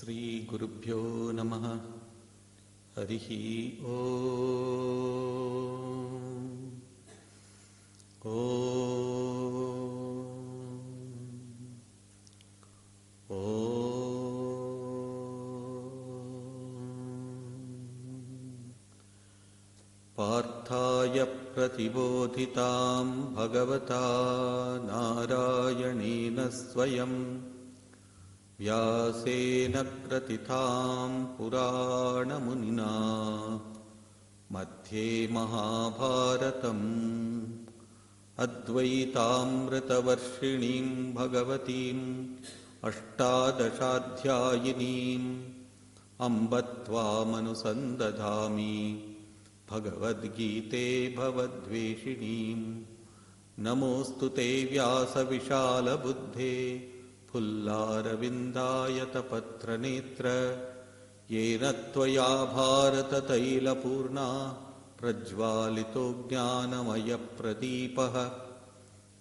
श्री गुरुभ्यो नमः। हरिः ॐ। पार्थाय प्रतिबोधितां भगवता नारायणेन स्वयं व्यासेन ग्रथितां पुराणमुनिना मध्ये महाभारतम् अद्वैतामृतवर्षिणीं भगवतीम् अष्टादशाध्यायिनीम् अम्ब त्वामनुसन्दधामि भगवद्गीते भवद्वेषिणीम्। नमोऽस्तु ते व्यासविशालबुद्धे फुल्लारविन्दायतपत्रनेत्र येन त्वया भारततैलपूर्णा प्रज्वालितो ज्ञानमयप्रदीपः।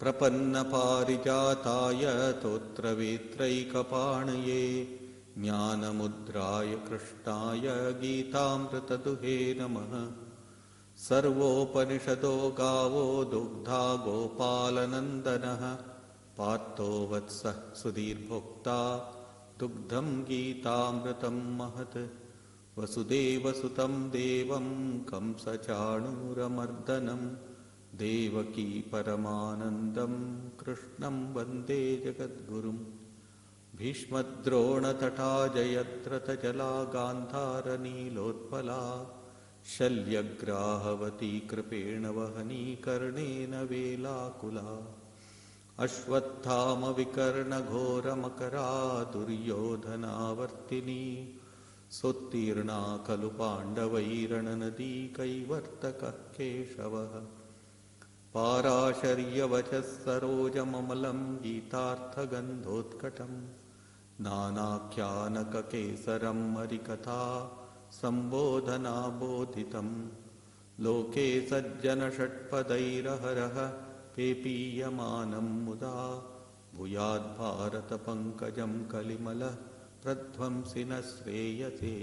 प्रपन्नपारिजाताय तोत्रवेत्रैकपाणये ज्ञानमुद्राय कृष्णाय गीतामृतदुहे नमः। सर्वोपनिषदो गावो दुग्धा गोपालनन्दनः पार्थो वत्सः सुधीर्भोक्ता दुग्धं गीतामृतं महत्। वसुदेवसुतं देवं कंसचाणूरमर्दनं देवकी परमानन्दं कृष्णं वन्दे जगद्गुरुं। भीष्मद्रोणतटा जयद्रथजला गान्धारनीलोत्पला शल्यग्राहवती कृपेण वहनी कर्णेन वेलाकुला। अश्वत्थामविकर्णघोरमकरा दुर्योधनावर्तिनी सोत्तीर्णा खलु पाण्डवैरणनदी कैवर्तकः केशवः। पाराशर्यवचः सरोजममलं गीतार्थगन्धोत्कटं नानाख्यानककेसरं हरिकथा सम्बोधनाबोधितं। लोके सज्जनषट्पदैरहरः पेपीयमानं मुदा भूयाद्भारतपङ्कजं कलिमलः प्रध्वंसि न श्रेयसे।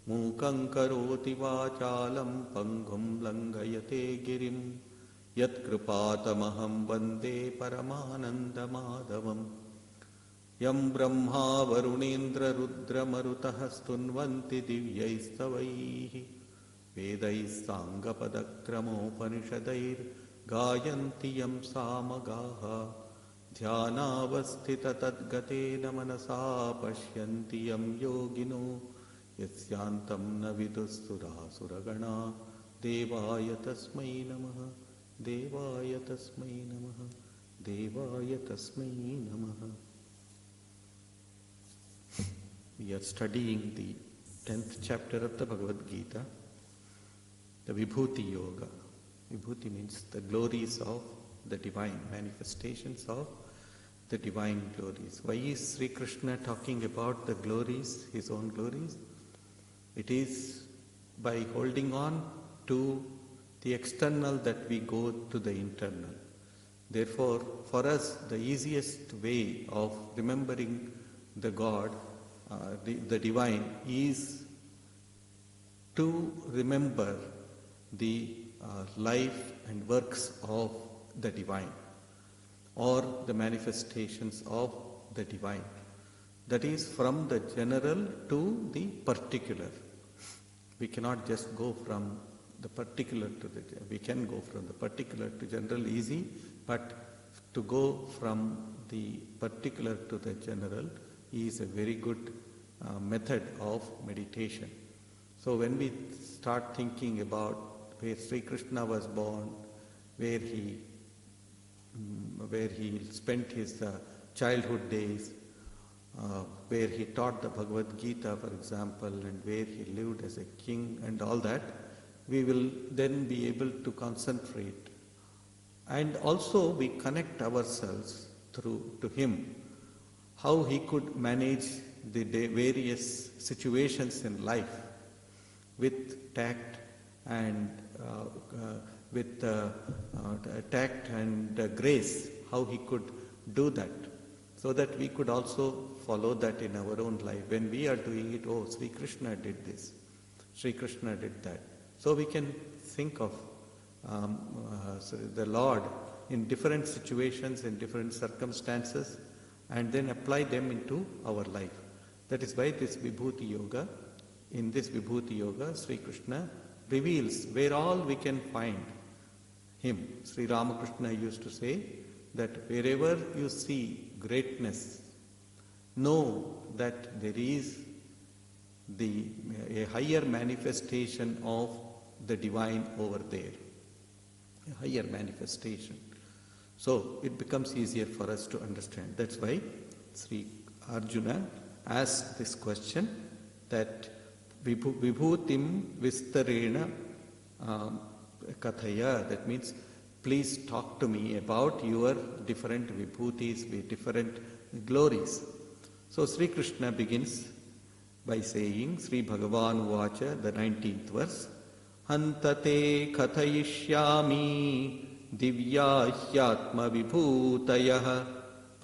मूकं करोति वाचालं पङ्गुं लङ्घयते गिरिं यत्कृपातमहं वन्दे परमानन्दमाधवम्। यं ब्रह्मा वरुणेन्द्ररुद्रमरुतः स्तुन्वन्ति दिव्यैस्तवैः वेदैः साङ्गपदक्रमोपनिषदैर्गायन्ति यं सामगाः। ध्यानावस्थिततद्गतेन मनसा पश्यन्ति यं योगिनो यस्यान्तं न विदुःसुरासुरगणा। देवाय तस्मै नमः, देवाय तस्मै नमः, देवाय तस्मै नमः। We are studying the 10th chapter of the Bhagavad Gita, the Vibhuti Yoga. Vibhuti means the glories of the divine, manifestations of the divine glories. Why is Sri Krishna talking about the glories, his own glories? It is by holding on to the external that we go to the internal. Therefore, for us, the easiest way of remembering the God, the divine, is to remember the life and works of the divine, or the manifestations of the divine. That is, from the general to the particular. We cannot just go from the particular to the general. We can go from the particular to general easy, but to go from the particular to the general is a very good method of meditation. So when we start thinking about where Sri Krishna was born, where he spent his childhood days, where he taught the Bhagavad Gita, for example, and where he lived as a king and all that, we will then be able to concentrate. And also we connect ourselves to him, how he could manage the various situations in life with tact and grace, how he could do that. so that we could also follow that in our own life. When we are doing it, oh, Sri Krishna did this, Sri Krishna did that. So we can think of the Lord in different situations, in different circumstances, and then apply them into our life. That is why this Vibhuti Yoga, in this Vibhuti Yoga, Sri Krishna reveals where all we can find Him. Sri Ramakrishna used to say that wherever you see greatness, know that there is a higher manifestation of the divine over there. A higher manifestation. So it becomes easier for us to understand. That's why Sri Arjuna asked this question, that Vibhutim Vistarena Kathaya, that means please talk to me about your different vibhutis, different glories. So Sri Krishna begins by saying, Sri Bhagavan Vacha, the 19th verse, Hantate kathayishyami divyāhyātma vibhūtayah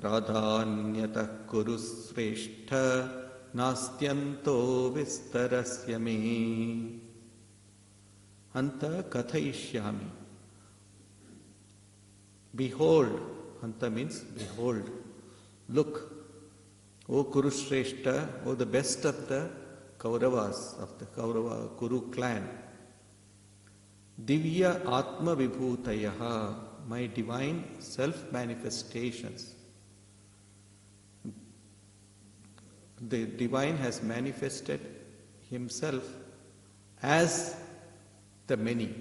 pradhānyatah kuru sreshtha nastyanto vistarasya me. Hanta kathayishyami. Behold, Hanta means behold, look, O Kuru Shrestha, O the best of the Kauravas, of the Kaurava Kuru clan. Divya Atma Vibhutayaha, my divine self-manifestations. The divine has manifested himself as the many,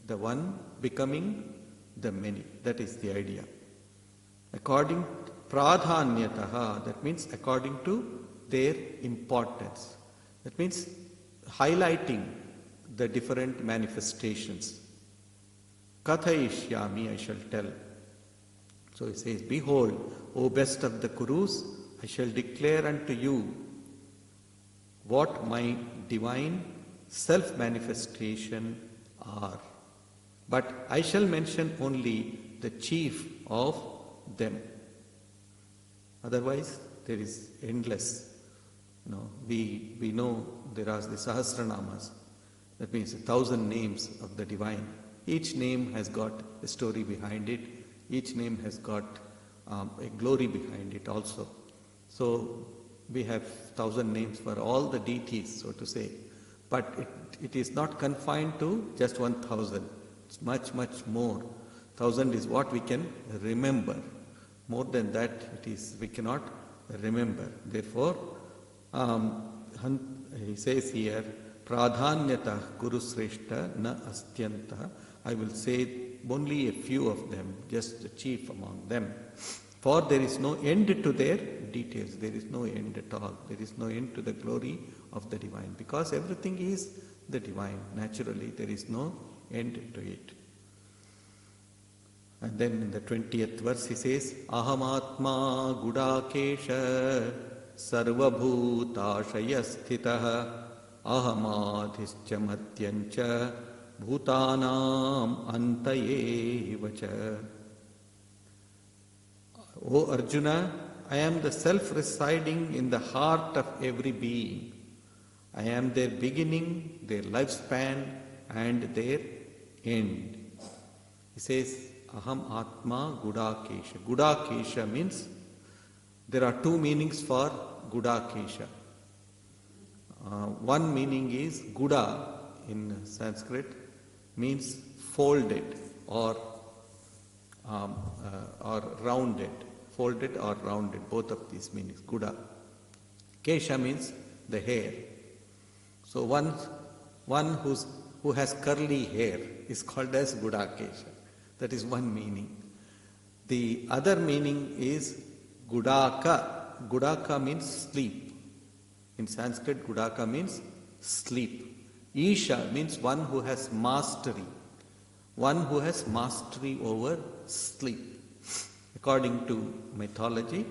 the one becoming the many. That is the idea. According pradhanyataha, that means according to their importance. That means highlighting the different manifestations. Kathayishyami, I shall tell. So he says, behold, O best of the Kurus, I shall declare unto you what my divine self-manifestation are. But I shall mention only the chief of them. Otherwise, there is endless. We know there are the Sahasranamas. That means 1,000 names of the divine. Each name has got a story behind it. Each name has got a glory behind it also. So we have 1,000 names for all the deities, so to say. But it is not confined to just 1,000. It's much, much more. 1,000 is what we can remember. More than that, we cannot remember. Therefore, he says here, Pradhanyata Guru Sreshta na Astyanta. I will say only a few of them, just the chief among them. For there is no end to their details. There is no end at all. There is no end to the glory of the divine. Because everything is the divine. Naturally, there is no end to it. And then in the 20th verse he says, Ahamatma Gudakesha Sarvabhutashaya Sthitaha Ahamadhischa Matyancha Bhutanam Antaye Vacha. O Arjuna, I am the self residing in the heart of every being. I am their beginning, their lifespan, and their end. He says, Aham Atma Gudakesha. Gudakesha means, there are two meanings for Gudakesha. One meaning is Guda in Sanskrit means folded or rounded. Folded or rounded, both of these meanings. Guda. Kesha means the hair. So one who has curly hair is called as Gudakesha. That is one meaning. The other meaning is Gudaka. Gudaka means sleep. In Sanskrit, Gudaka means sleep. Isha means one who has mastery. One who has mastery over sleep. According to mythology,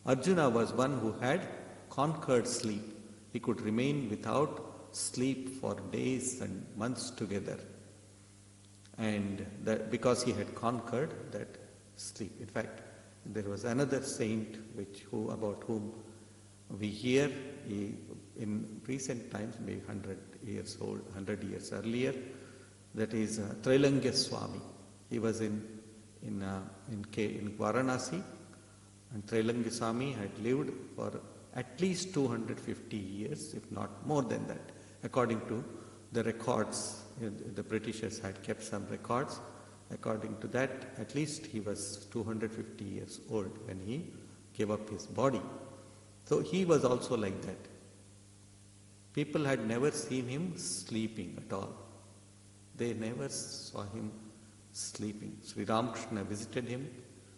Arjuna was one who had conquered sleep. He could remain without sleep for days and months together. And that because he had conquered that sleep. In fact, there was another saint about whom we hear in recent times, maybe 100 years old, 100 years earlier, that is Trailangya Swami. He was in Varanasi, and Trailangya Swami had lived for at least 250 years, if not more than that, according to the records. The Britishers had kept some records. According to that, at least he was 250 years old when he gave up his body. So he was also like that. People had never seen him sleeping at all. They never saw him sleeping. Sri Ramakrishna visited him.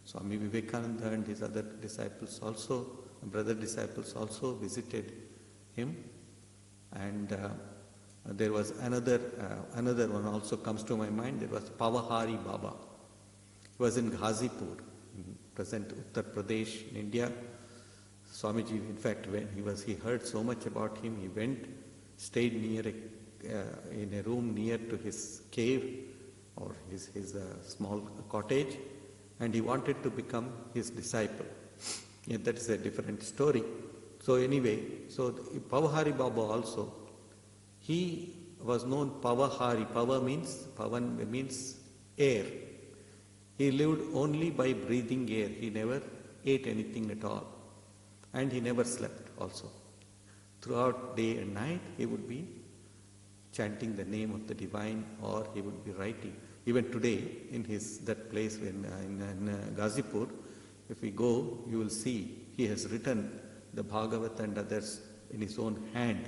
Swami Vivekananda and his other disciples also, brother disciples also visited him. And there was another one also comes to my mind. There was Pavahari Baba. He was in Ghazipur, in present Uttar Pradesh in India. Swamiji, in fact, when he heard so much about him, he went, stayed in a room near to his cave or his small cottage, and he wanted to become his disciple. Yeah, that is a different story. So anyway, Pavahari Baba also, he was known Pavahari. Pavan means air. He lived only by breathing air. He never ate anything at all. And he never slept also. Throughout day and night, he would be chanting the name of the divine, or he would be writing. Even today, in that place in Ghazipur, if we go, you will see he has written the Bhagavad and others in his own hand.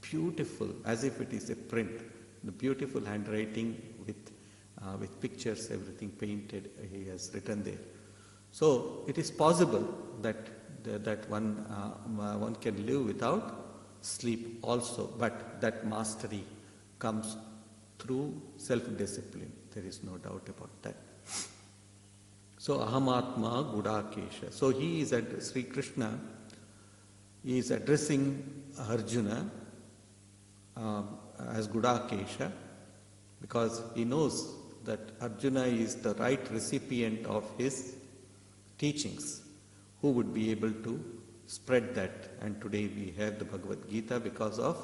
Beautiful, as if it is a print. The beautiful handwriting with pictures, everything painted, he has written there. So it is possible that one can live without sleep also, but that mastery comes through self-discipline. There is no doubt about that. So Ahamatma Gudakesha. So Sri Krishna is addressing Arjuna as Gudakesha, because he knows that Arjuna is the right recipient of his teachings, who would be able to spread that. And today we have the Bhagavad Gita because of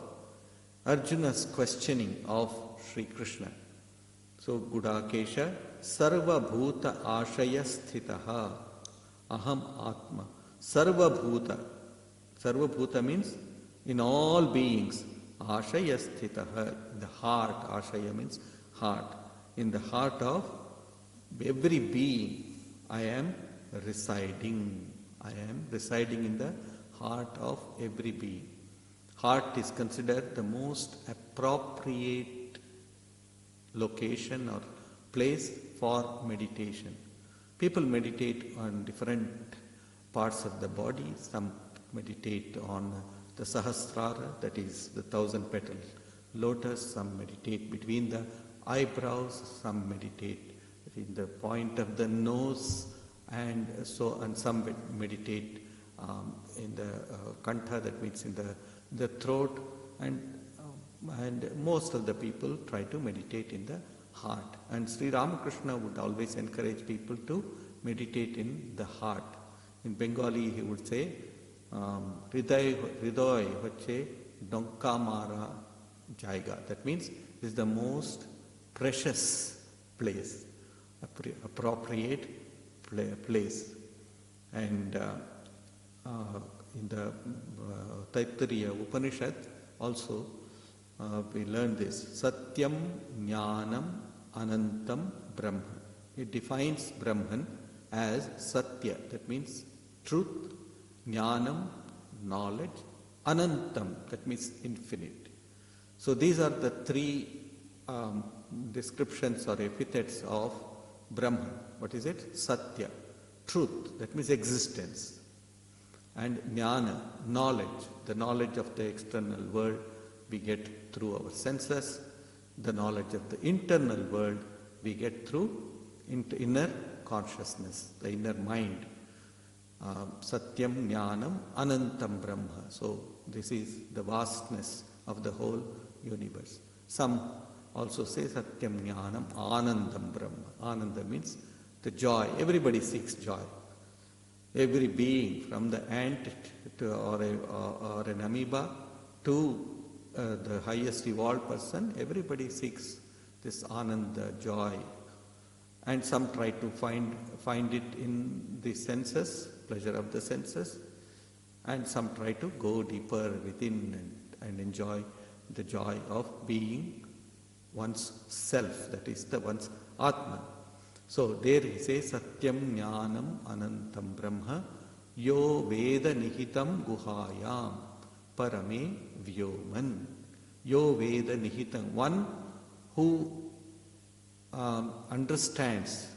Arjuna's questioning of Sri Krishna. So Gudakesha Sarva Bhuta Ashaya Sthitaha Aham Atma. Sarva Bhuta means in all beings. Ashaya Sthitaha, in the heart. Ashaya means heart. In the heart of every being I am residing. I am residing in the heart of every being. Heart is considered the most appropriate location or place for meditation. People meditate on different parts of the body. Some meditate on the Sahasrara, that is the 1,000-petal lotus. Some meditate between the eyebrows. Some meditate in the point of the nose. And some meditate in the kantha, that means in the throat, and most of the people try to meditate in the heart. And Sri Ramakrishna would always encourage people to meditate in the heart. In Bengali he would say, Hriday hoche donka mara jaiga. That means it is the most precious place, appropriate place. And in the Taittiriya Upanishad also we learn this. Satyam Jnanam Anantam Brahma. It defines Brahman as Satya, that means truth, Jnanam, knowledge, Anantam, that means infinite. So these are the three descriptions or epithets of Brahman. What is it? Satya, truth, that means existence. And Jnana, knowledge, the knowledge of the external world we get through our senses. The knowledge of the internal world we get through inner consciousness, the inner mind. Satyam Jnanam Anantam Brahma. So this is the vastness of the whole universe. Some also say Satyam Jnanam Anandam Brahma. Ananda means the joy. Everybody seeks joy. Every being, from the ant to, or an amoeba to the highest evolved person, everybody seeks this ananda, joy. And some try to find it in the senses, pleasure of the senses, and some try to go deeper within and enjoy the joy of being one's self, that is the one's Atman. So there he says, Satyam Jnanam Anantam Brahma Yo Veda Nihitam Guhayam Parame Vyoman. Yo Veda Nihitam, one who understands.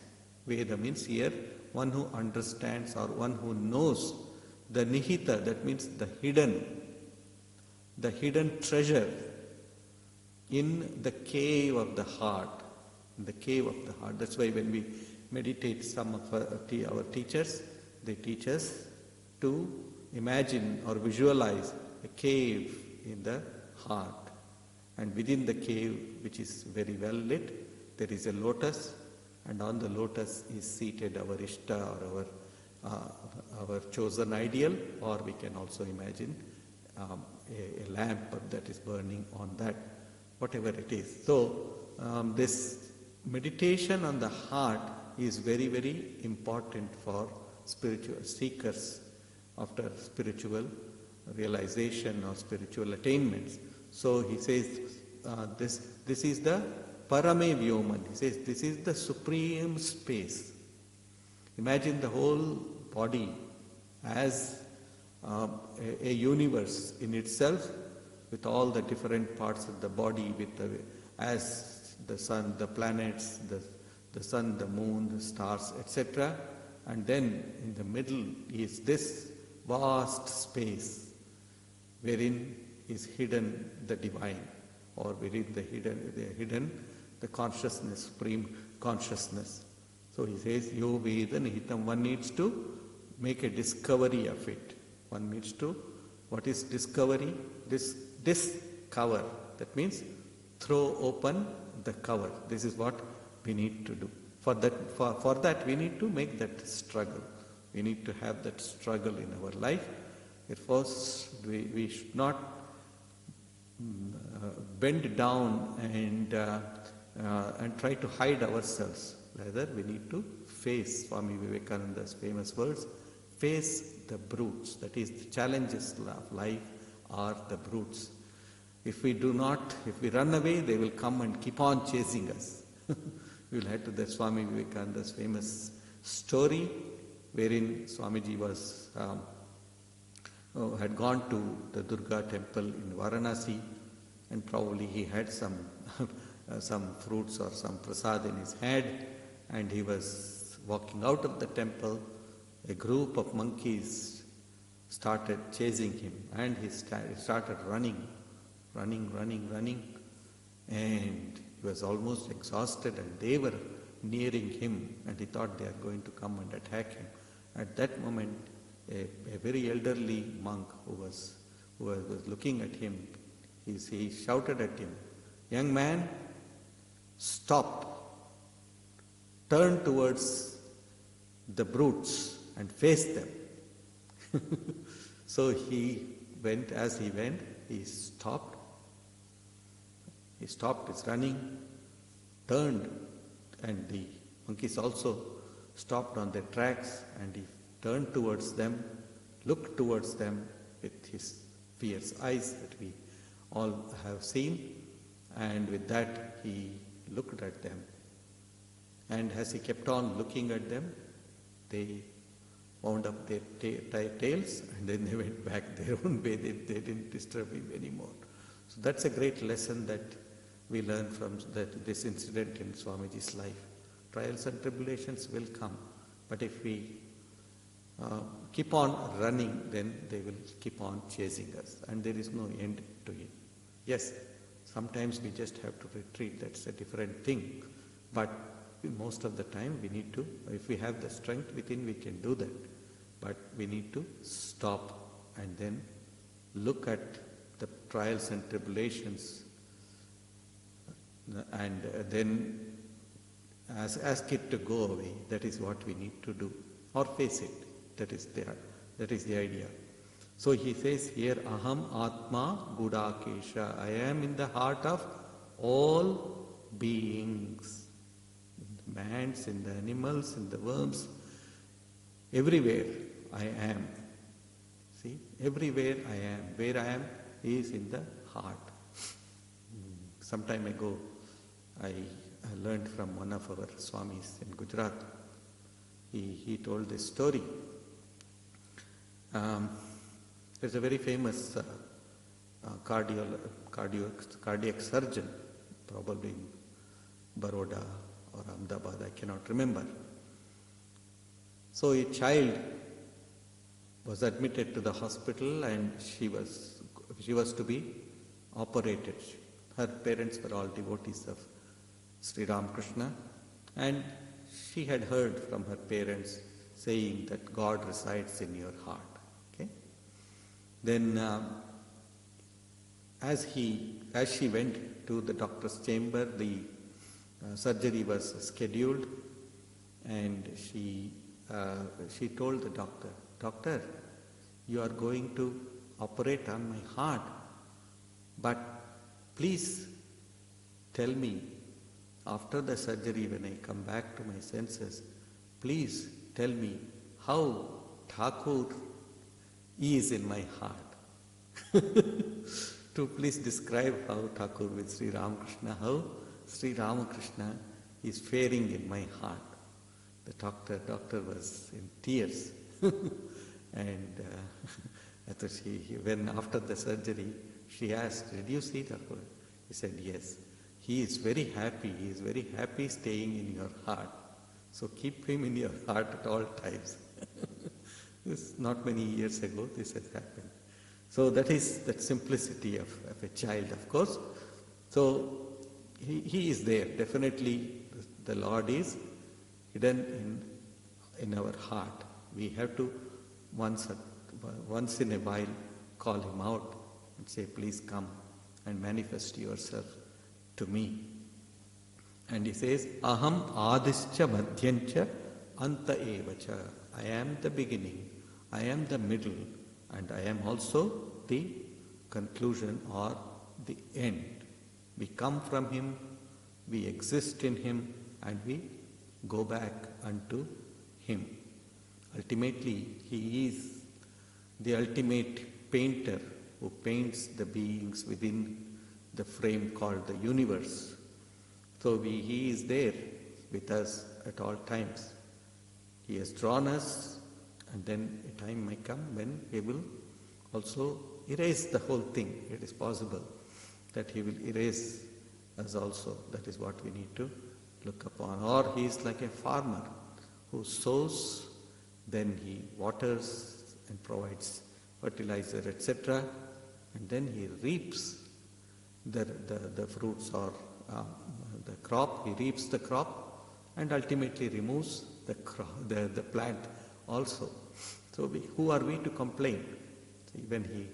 Veda means here one who understands or one who knows the Nihita, that means the hidden treasure in the cave of the heart. In the cave of the heart. That's why when we meditate, some of our teachers, they teach us to imagine or visualize a cave in the heart. And within the cave, which is very well lit, there is a lotus, and on the lotus is seated our Ishta or our chosen ideal, or we can also imagine a lamp that is burning on that, whatever it is. So this meditation on the heart is very, very important for spiritual seekers after spiritual realization or spiritual attainments. So he says this is the Parame Vyoman. He says this is the supreme space. Imagine the whole body as a universe in itself, with all the different parts of the body, as the sun, the planets, the sun, the moon, the stars, etc. And then in the middle is this vast space wherein is hidden the divine, or wherein the consciousness, supreme consciousness. So he says, Yo Veda Nihitam. One needs to make a discovery of it. One needs to, what is discovery? Discover. That means throw open the cover. This is what we need to do. For that we need to make that struggle. We need to have that struggle in our life. Therefore, we should not bend down and try to hide ourselves. Rather, we need to face, Swami Vivekananda's famous words, face the brutes. That is, the challenges of life are the brutes. If we run away, they will come and keep on chasing us. We will head to the Swami Vivekananda's famous story, wherein Swamiji had gone to the Durga temple in Varanasi, and probably he had some fruits or some prasad in his hand, and he was walking out of the temple. A group of monkeys started chasing him, and he started running, and he was almost exhausted, and they were nearing him, and he thought they are going to come and attack him. At that moment, a very elderly monk who was looking at him, he shouted at him, "Young man, stop, turn towards the brutes and face them." So as he went, he stopped his running, turned, and the monkeys also stopped on their tracks, and he turned towards them, looked towards them with his fierce eyes that we all have seen, and with that he looked at them. And as he kept on looking at them, they wound up their tails, and then they went back their own way. They didn't disturb him anymore. So that's a great lesson that we learn from this incident in Swamiji's life. Trials and tribulations will come, but if we keep on running, then they will keep on chasing us, and there is no end to it. Yes, sometimes we just have to retreat, that's a different thing, but most of the time we need to, if we have the strength within, we can do that, but we need to stop and then look at the trials and tribulations, and then ask it to go away. That is what we need to do, or face it. That is the idea. So he says here, Aham Atma Gudakesha. I am in the heart of all beings. In the ants, in the animals, in the worms, everywhere I am. See, everywhere I am. Where I am is in the heart. Some time ago, I learned from one of our Swamis in Gujarat. He told this story. There's a very famous cardiac surgeon, probably in Baroda or Ahmedabad, I cannot remember. So a child was admitted to the hospital and she was to be operated. Her parents were all devotees of Sri Ramakrishna, and she had heard from her parents saying that God resides in your heart. Okay? Then as she went to the doctor's chamber, the surgery was scheduled, and she told the doctor, "Doctor, you are going to operate on my heart, but please tell me, after the surgery, when I come back to my senses, please tell me how Thakur is in my heart." To please describe how Thakur with Sri Ramakrishna, how Sri Ramakrishna is faring in my heart. The doctor was in tears. And when after the surgery, she asked, "Did you see Thakur?" He said, "Yes. He is very happy. He is very happy staying in your heart. So keep him in your heart at all times." This not many years ago this has happened. So that is that simplicity of a child, of course. So he is there. Definitely the Lord is hidden in our heart. We have to once in a while call him out and say, "Please come and manifest yourself to me." And he says, "Aham adischa madhyancha anta evacha." I am the beginning, I am the middle, and I am also the conclusion or the end. We come from him, we exist in him, and we go back unto him. Ultimately, he is the ultimate painter who paints the beings within the frame called the universe. So he is there with us at all times. He has drawn us, and then a time may come when he will also erase the whole thing. It is possible that he will erase us also. That is what we need to look upon. Or he is like a farmer who sows, then he waters and provides fertilizer, etc., and then he reaps the fruits or the crop. He reaps the crop and ultimately removes the plant also. So who are we to complain? See, when he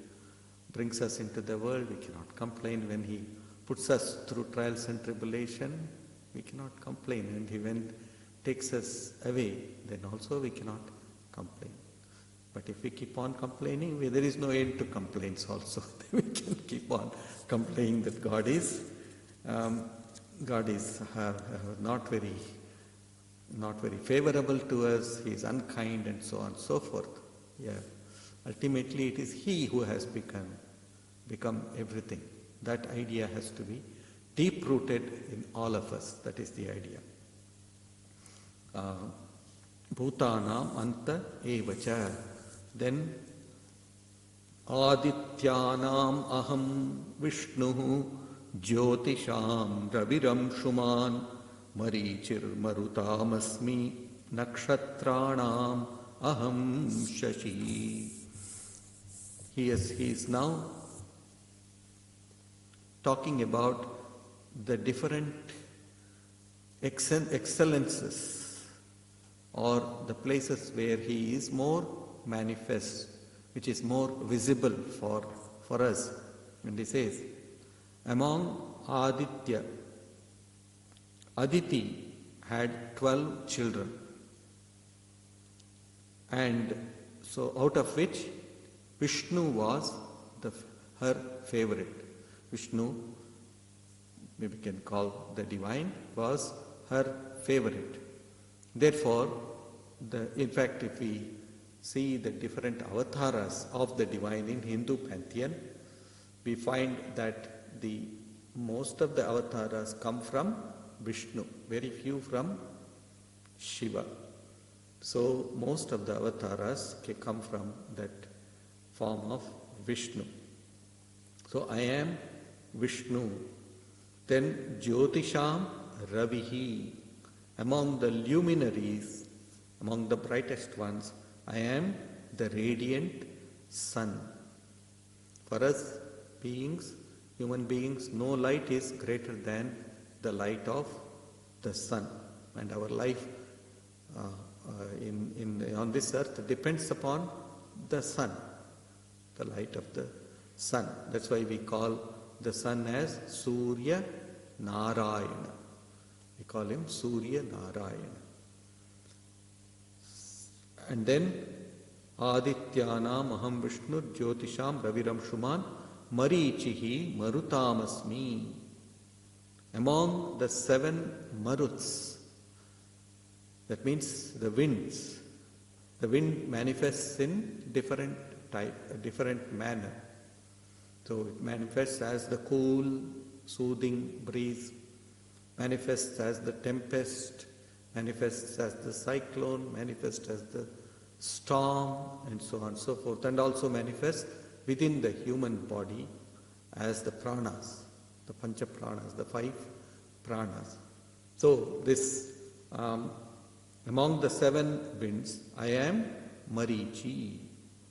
brings us into the world, we cannot complain. When he puts us through trials and tribulation, we cannot complain. And when he takes us away, then also we cannot complain. But if we keep on complaining, there is no end to complaints also. We can keep on complaining that God is not very favorable to us, he is unkind, and so on and so forth. Yeah. Ultimately, it is he who has become everything. That idea has to be deep-rooted in all of us. That is the idea. Bhutanam anta evacha. Then Adityanam aham Vishnu Jyotisham Raviram Shuman Marichir Marutamasmi Nakshatranam aham Shashi. He is now talking about the different excellences or the places where he is more manifest, which is more visible for us. And he says, among Aditya, Aditi had 12 children, And so out of which Vishnu was her favorite. Vishnu, maybe we can call the divine, was her favorite. Therefore, in fact, if we see the different avatars of the divine in Hindu pantheon, we find that most of the avatars come from Vishnu, very few from Shiva. So most of the avatars come from that form of Vishnu. So I am Vishnu. Then Jyotisham Ravihi. Among the luminaries, among the brightest ones, I am the radiant sun. For us beings, human beings, no light is greater than the light of the sun. And our life on this earth depends upon the sun, the light of the sun. That's why we call the sun as Surya Narayana. We call him Surya Narayana. And then Adityanam Aham Vishnu Jyotisham Raviram Shuman Marichihi Marutamasmi. Among the 7 Maruts, that means the winds. The wind manifests in different manner. So it manifests as the cool, soothing breeze, manifests as the tempest, manifests as the cyclone, manifests as the storm, and so on and so forth, and also manifests within the human body as the pranas, the pancha pranas, the 5 pranas. So this among the 7 winds, I am Marichi.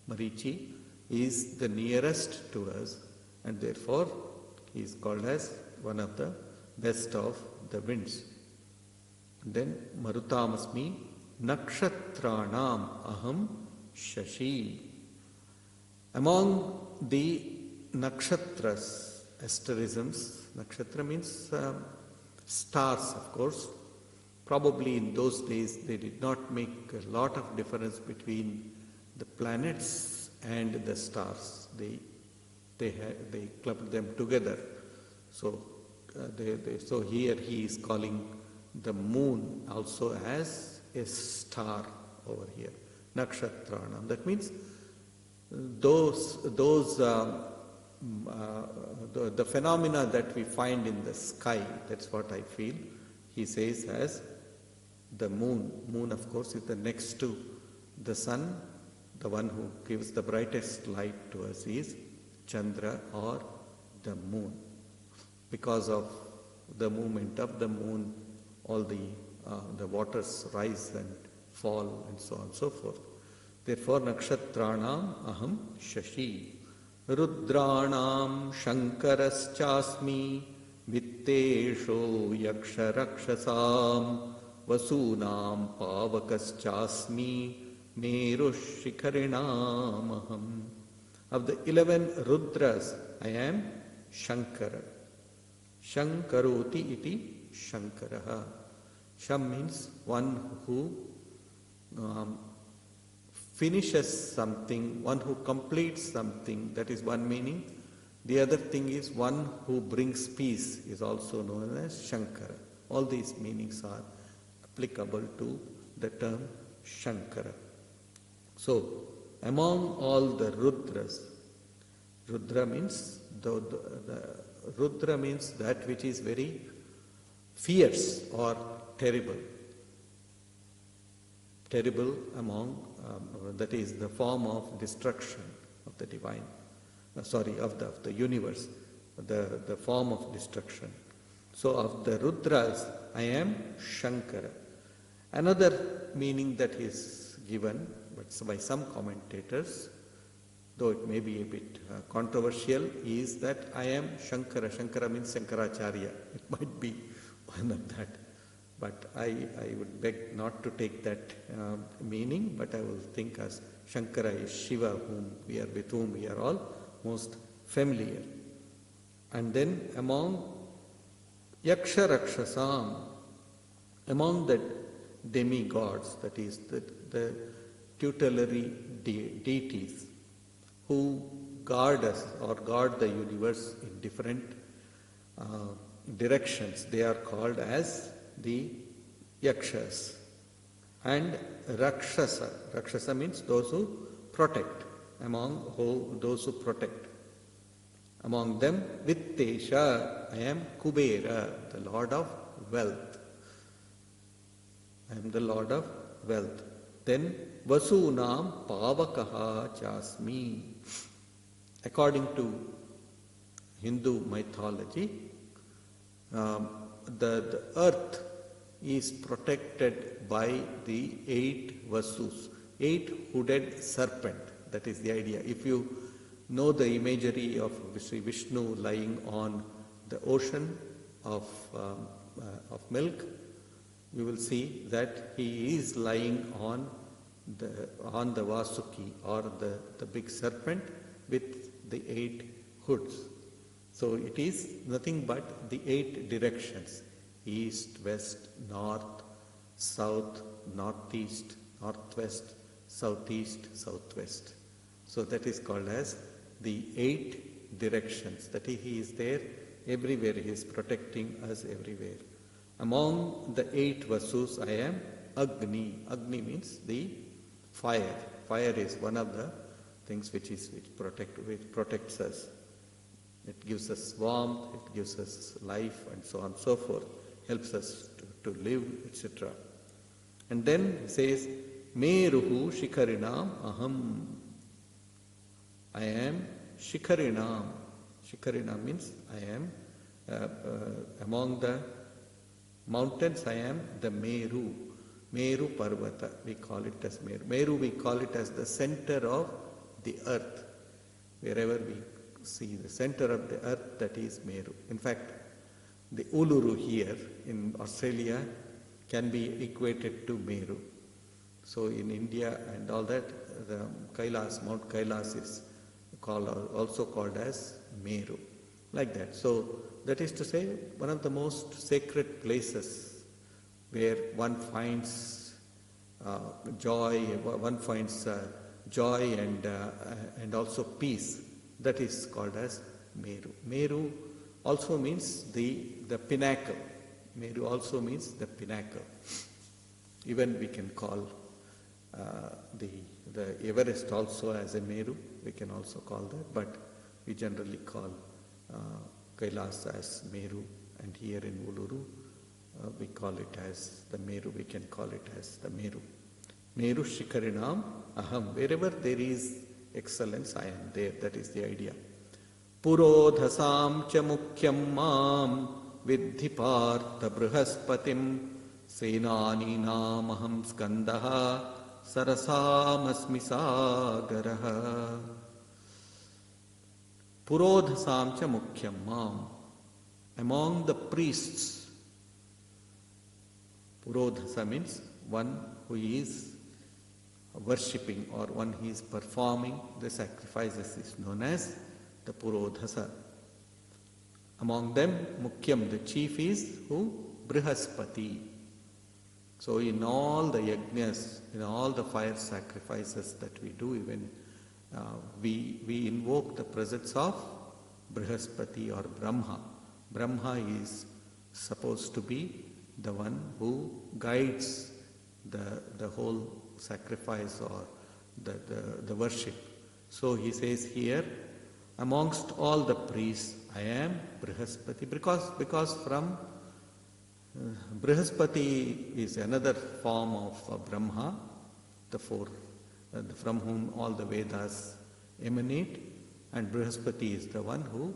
Marichi is the nearest to us, and therefore he is called as one of the best of the winds. And then Marutamasmi Nakshatranam Aham Shashi. Among the nakshatras, asterisms, nakshatra means stars, of course. Probably in those days they did not make a lot of difference between the planets and the stars. They clubbed them together. So so here he is calling the moon also as a star over here, nakshatranam. That means the phenomena that we find in the sky, that's what I feel he says as the moon. Moon, of course, is the next to the sun. The one who gives the brightest light to us is Chandra or the moon. Because of the movement of the moon, all the waters rise and fall and so on and so forth. Therefore, nakshatranam aham shashi. Rudranam shankaraschasmi vittesho yaksharakshasam vasunam pavakaschasmi merushikharinamaham. Of the 11 Rudras, I am Shankara. Shankaroti iti Shankaraha. Sham means one who finishes something, one who completes something, that is one meaning. The other thing is one who brings peace is also known as Shankara. All these meanings are applicable to the term Shankara. So, among all the Rudras, Rudra means Rudra means that which is very fierce or terrible. Terrible among, that is the form of destruction of the divine, of the universe, the form of destruction. So of the Rudras, I am Shankara. Another meaning that is given by some commentators, though it may be a bit controversial, is that I am Shankara. Shankara means Shankaracharya. It might be one of that. But I would beg not to take that meaning, but I will think as Shankara is Shiva, with whom we are all most familiar. And then among Yaksha Rakshasam, among the demigods, that is the tutelary deities who guard us or guard the universe in different directions. They are called as the yakshas. And rakshasa. Rakshasa means those who protect. Those who protect. Among them, Vittesha, I am Kubera, the Lord of Wealth. I am the Lord of Wealth. Then, Vasunam Pavakaha Chasmi. According to Hindu mythology, the earth is protected by the 8 Vasus, 8 hooded serpent. That is the idea. If you know the imagery of Sri Vishnu lying on the ocean of milk, you will see that he is lying on the Vasuki or the big serpent with the 8 hoods. So it is nothing but the 8 directions: east, west, north, south, northeast, northwest, southeast, southwest. So that is called as the 8 directions. That he is there everywhere. He is protecting us everywhere. Among the 8 Vasus, I am Agni. Agni means the fire. Fire is one of the things which protects us. It gives us warmth, it gives us life, and so on and so forth. Helps us to live, etc. And then he says, Meruhu Shikarinam Aham. I am Shikarinam. Shikarinam means I am among the mountains, I am the Meru. Meru Parvata, we call it as Meru. Meru, we call it as the center of the earth. Wherever we see the center of the earth, that is Meru. In fact, the Uluru here in Australia can be equated to Meru. So in India and all that, the Kailas, Mount Kailas is also called as Meru. Like that. So that is to say, one of the most sacred places where one finds joy, and also peace. That is called as Meru. Meru also means the pinnacle. Meru also means the pinnacle. Even we can call the Everest also as a Meru. We can also call that, but we generally call Kailas as Meru, and here in Uluru we call it as the Meru. We can call it as the Meru. Meru Shikarinam Aham. Wherever there is excellence, I am there. That is the idea. Purodhasam cha mukhyam mam vidhi partha brihaspatim senani namaham skandaha sarasamasmi sagaraha. Purodhasam cha mukhyam mam. Among the priests, Purodhasa means one who is worshipping or one who is performing the sacrifices is known as the Purodhasa. Among them, Mukhyam, the chief is who? Brihaspati. So in all the yajnas, in all the fire sacrifices that we do, even we invoke the presence of Brihaspati or Brahma. Brahma is supposed to be the one who guides the whole sacrifice or the worship. So he says here, amongst all the priests, I am Brihaspati, because from Brihaspati is another form of Brahma, from whom all the Vedas emanate, and Brihaspati is the one who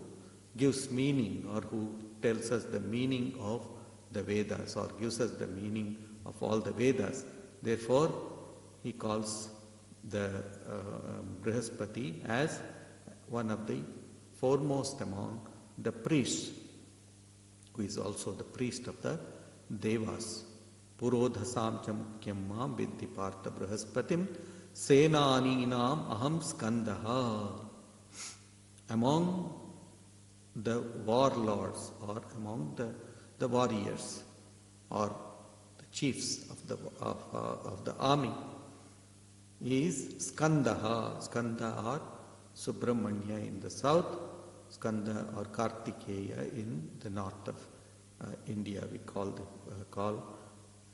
gives meaning or who tells us the meaning of the Vedas or gives us the meaning of all the Vedas. Therefore, he calls the Brihaspati as one of the foremost among the priests, who is also the priest of the Devas. Purodhasam cha mukhyam mam vidhi partha Brihaspatim senaninam aham skandaha. Among the warlords or among the warriors or the chiefs of the army, is Skandaha. Skanda or Subramanya in the south, Skanda or Kartikeya in the north of India. We call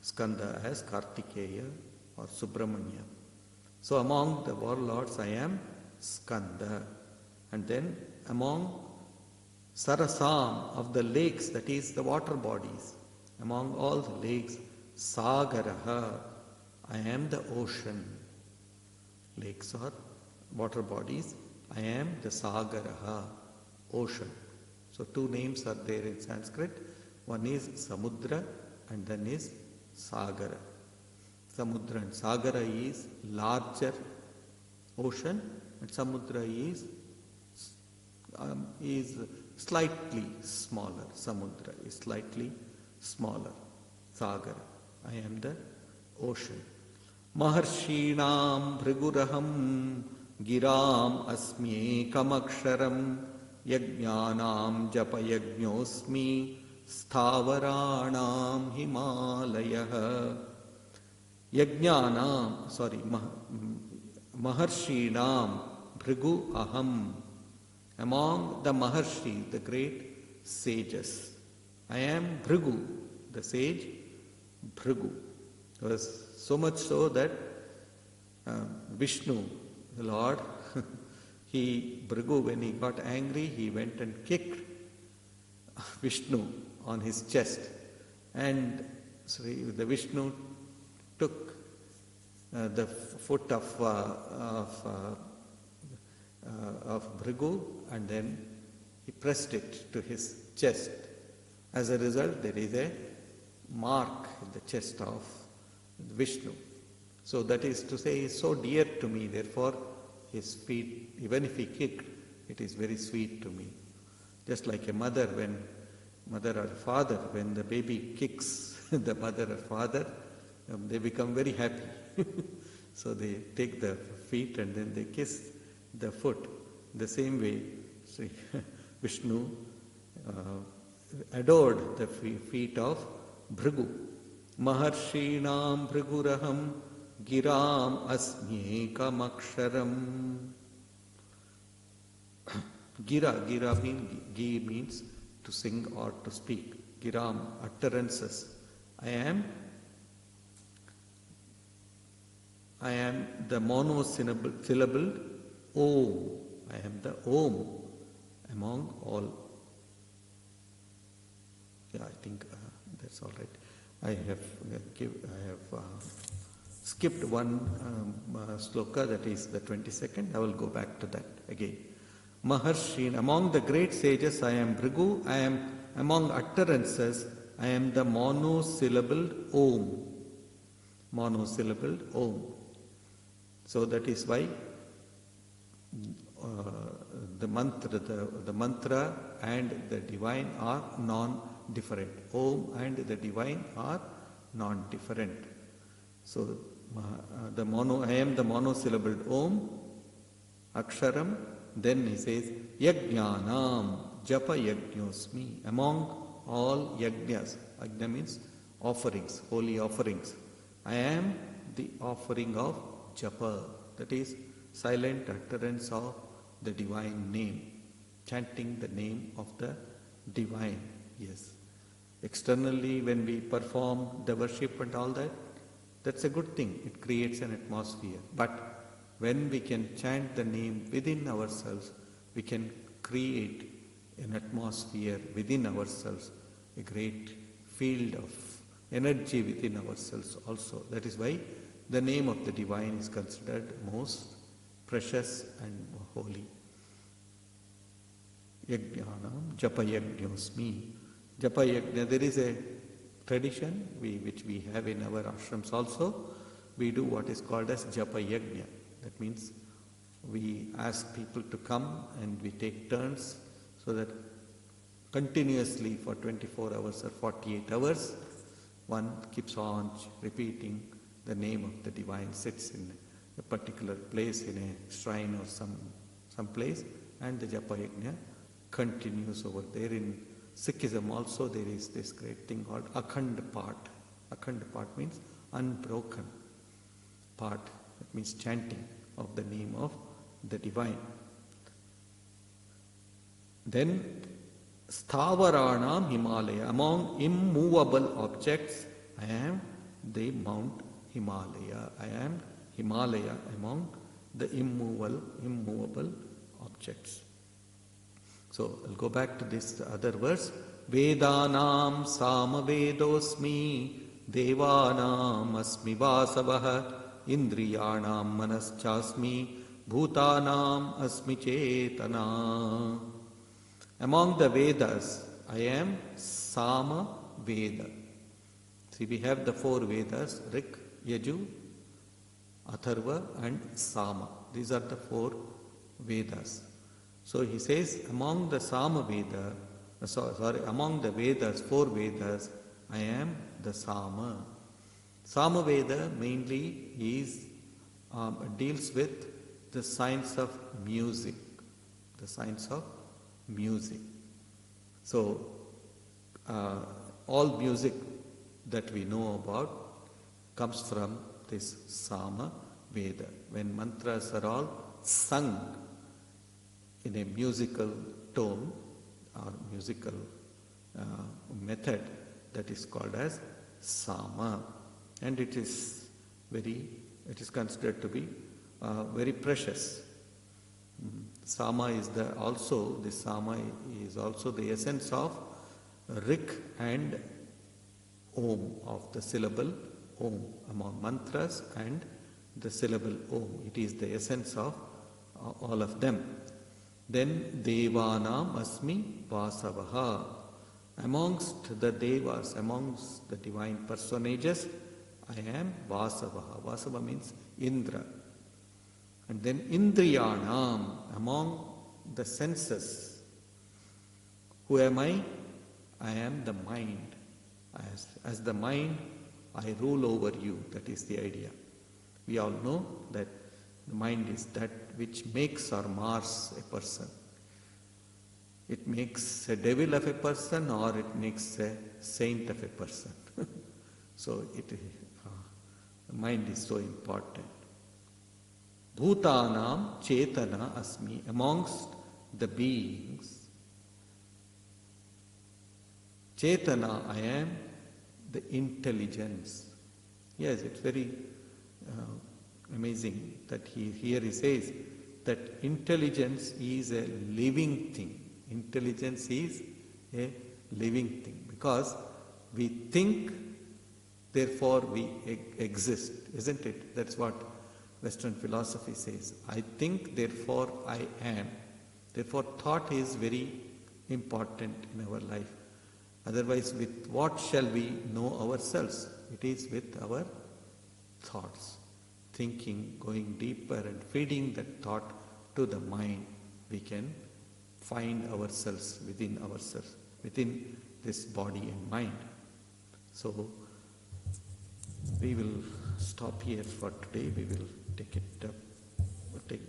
Skanda as Kartikeya or Subramanya. So among the warlords I am Skanda. And then among Sarasam of the lakes, that is the water bodies, among all the lakes, Sagaraha, I am the ocean. Lakes or water bodies, I am the Sagaraha, ocean. So two names are there in Sanskrit. One is Samudra and then is Sagara. Samudra and Sagara is larger ocean and Samudra is slightly smaller. Samudra is slightly smaller. Sagara. I am the ocean. Maharshinam Bhriguraham Giram Asmi Kamaksharam Yajnanam Japayajñosmi Stavaranam Himalayah. Maharshinam Bhrigu Aham. Among the Maharshi, the great sages, I am Bhrigu, the sage Bhrigu. It was so much so that Vishnu, the Lord, Bhrigu, when he got angry, he went and kicked Vishnu on his chest. And so the Vishnu took the foot of Bhrigu and then he pressed it to his chest. As a result, there is a mark in the chest of Vishnu. So that is to say, he is so dear to me, therefore his feet, even if he kicked, it is very sweet to me. Just like a mother or father, when the baby kicks the mother or father, they become very happy. So they take the feet and then they kiss the foot. The same way, Vishnu adored the feet of Bhrigu. Maharshinam Bhriguraham Giram Asmyekam Aksharam. Gira means to sing or to speak. Giram, utterances. I am the monosyllabled Om. I am the Om among all. Yeah, I think that's all right. I have skipped one sloka, that is the 22nd. I will go back to that again. Maharshin, among the great sages, I am Bhrigu. I am among utterances, I am the monosyllabled Om. Monosyllabled Om. So that is why the mantra and the divine are non-different. Om and the divine are non-different. So I am the monosyllabled Om, Aksharam. Then he says, Yajnanam Japa Yajñosmi. Among all yajnas, yajna means offerings, holy offerings. I am the offering of Japa, that is silent utterance of the divine name, chanting the name of the divine. Yes. Externally, when we perform the worship and all that, that's a good thing. It creates an atmosphere. But when we can chant the name within ourselves, we can create an atmosphere within ourselves, a great field of energy within ourselves also. That is why the name of the divine is considered most precious and holy. Yajnanam Japa Yajñosmi. Japa Yajna, there is a tradition which we have in our ashrams also. We do what is called as Japa Yajna. That means we ask people to come and we take turns so that continuously for 24 hours or 48 hours, one keeps on repeating the name of the divine, sits in a particular place in a shrine or some place, and the Japa Yajna continues over there. In Sikhism also there is this great thing called Akhand Path. Akhand Path means unbroken Path. That means chanting of the name of the divine. Then Stavaranam Himalaya. Among immovable objects, I am the Mount Himalaya. I am Himalaya among the immovable objects. So I'll go back to this other verse. Vedanam Samavedosmi Devanam Asmi Vasavaha Indriyanam Manaschasmi Bhutanam Asmi Chetana. Among the Vedas, I am Sama Veda. See, we have the 4 Vedas, Rik, Yaju, Atharva and Sama. These are the 4 Vedas. So he says, among the Sama Veda, among the Vedas, 4 Vedas, I am the Sama. Sama Veda mainly deals with the science of music. The science of music. So, all music that we know about comes from this Sama Veda. When mantras are all sung in a musical tone or musical method, that is called as Sama, and it is considered to be very precious. Sama is also the essence of Rik and Om, of the syllable Om, among mantras and the syllable Om. It is the essence of all of them. Then Devanam Asmi Vasavaha. Amongst the Devas, amongst the divine personages, I am Vasavaha. Vasava means Indra. And then Indriyanam, among the senses. Who am I? I am the mind. As the mind, I rule over you. That is the idea. We all know that the mind is that which makes or mars a person. It makes a devil of a person, or it makes a saint of a person. So the mind is so important. Bhutanam Chetana Asmi. Amongst the beings, Chetana, I am the intelligence. Yes, it's very amazing that here he says that intelligence is a living thing. Intelligence is a living thing because we think, therefore we exist, isn't it? That's what Western philosophy says. I think, therefore I am. Therefore thought is very important in our life. Otherwise, with what shall we know ourselves? It is with our thoughts. Thinking, going deeper and feeding that thought to the mind, we can find ourselves, within this body and mind. So, we will stop here for today. We will take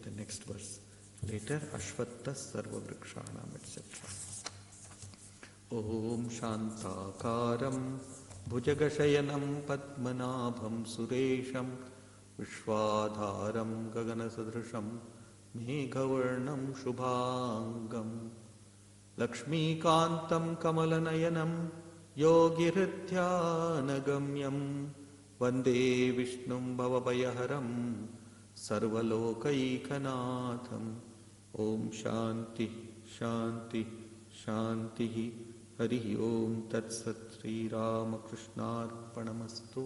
the next verse later. Ashvatta Sarva Vrikshanam, etc. Om Shantakaram Bhujagashayanam Padmanabham Suresham Vishwadharam Gaganasadrisham Meghavarnam Shubhangam Lakshmikantam Kamalanayanam Yogirithyanagamyam Vande Vishnum Bhavabhayaharam Sarvalokaikanaatham. Om Shanti Shanti Shanti. Hari Om Tat Sat Sri Ramakrishna Arpanamastu.